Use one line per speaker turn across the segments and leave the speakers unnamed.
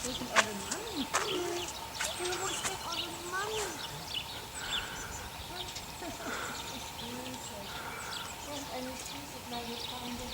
Wo ist denn eure Mann? Wo ist denn eure Mann? Eine süße kleine Freundin.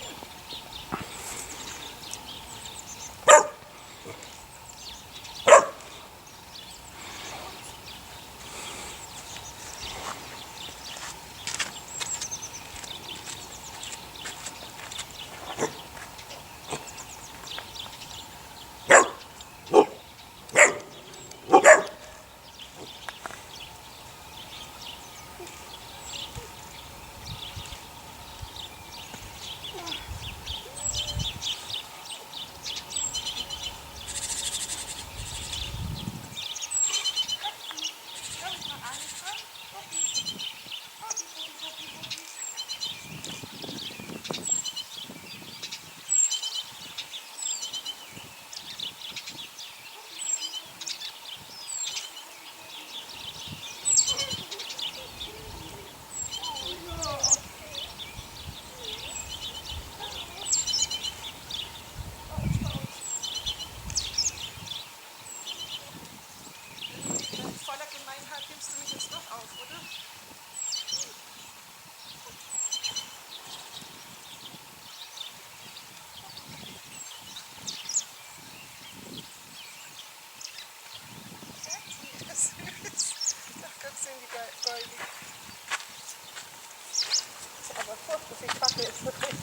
Aber furchtbar, ich packe jetzt wirklich.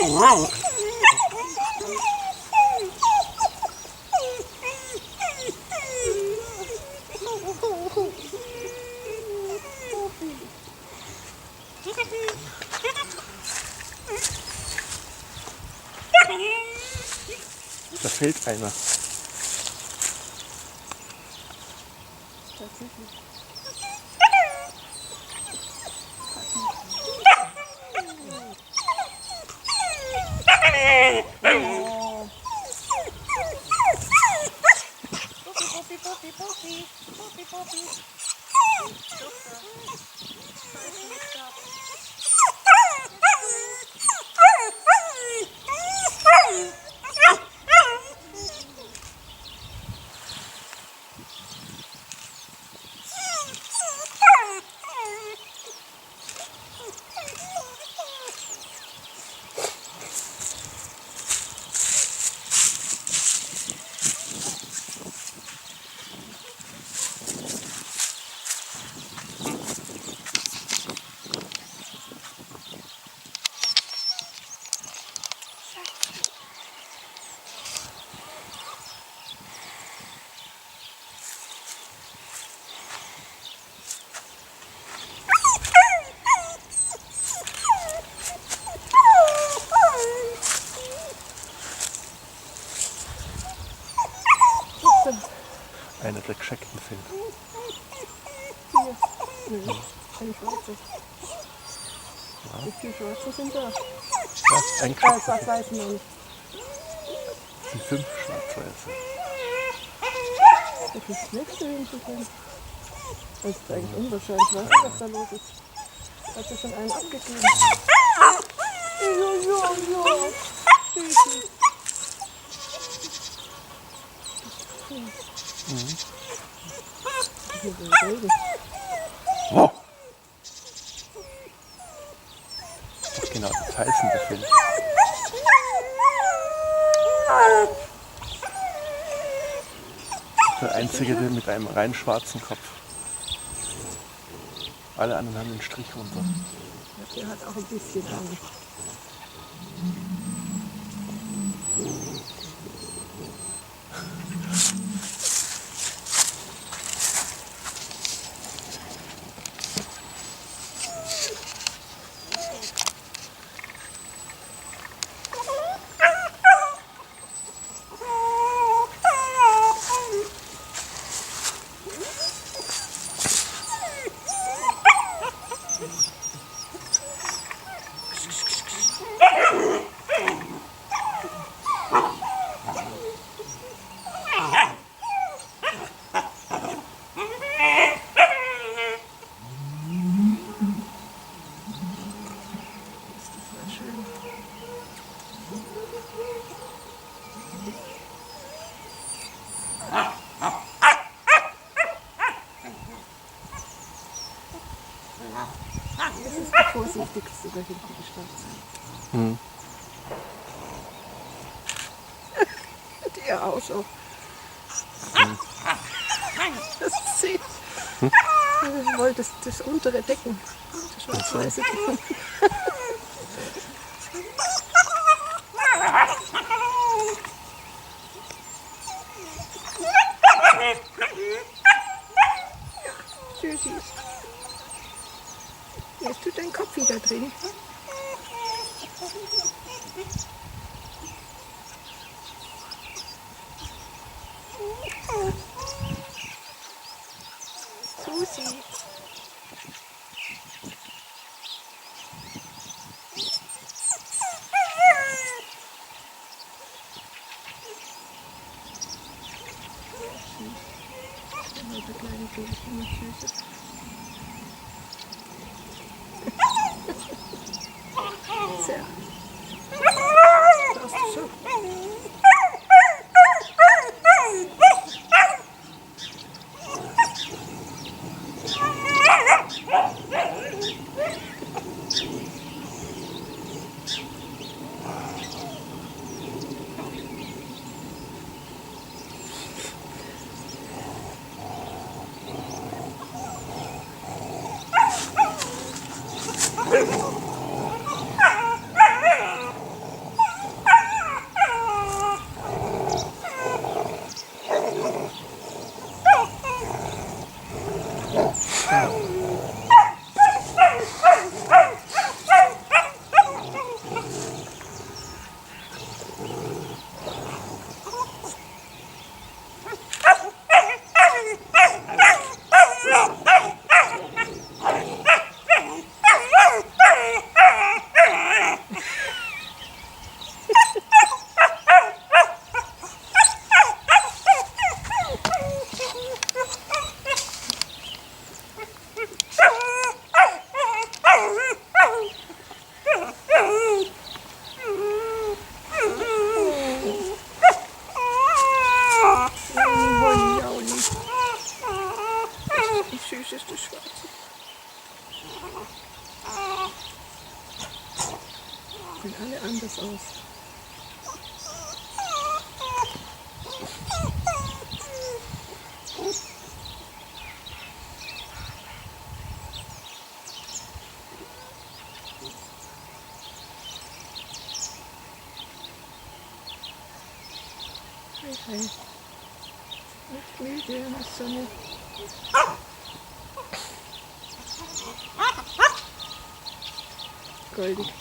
Wow. Da fehlt einer.
Tatsächlich. Oh. Puppi, Puppi, Puppi, Puppi, Puppi. Super. Scheiße, nicht ab.
Einer der gescheckten fehlt.
Hier. Nee, ein schwarzes. Wie viele Schwarze sind da?
Was? Ein
Das
gescheckter
weiß man nicht.
fehlt. Die 5 schwarz-weiße.
Das ist nächste Hühnchen. Das ist eigentlich unwahrscheinlich. Weißt du, was da los ist? Hat sie schon einen abgegeben? Jo. Süßi. Hier sind Regen.
Wow. Doch genau, das heißende fehlt. Der einzige mit einem rein schwarzen Kopf. Alle anderen haben den Strich runter.
Der hat auch ein bisschen Angst. Das ist der vorsichtigste da hinten gestanden.
Hm.
Der auch schon. Das ist sie. Ich wollte das untere Decken. Das schwarz-weiße Decken. Süßis. Jetzt tut dein Kopf wieder drin. Susi. Der kleine Baby immer süß. Sehr. Das ist schon. Wie süß ist das Schwarze. Sehen alle anders aus. Hey, hey. Nicht müde in der Sonne. Goldig.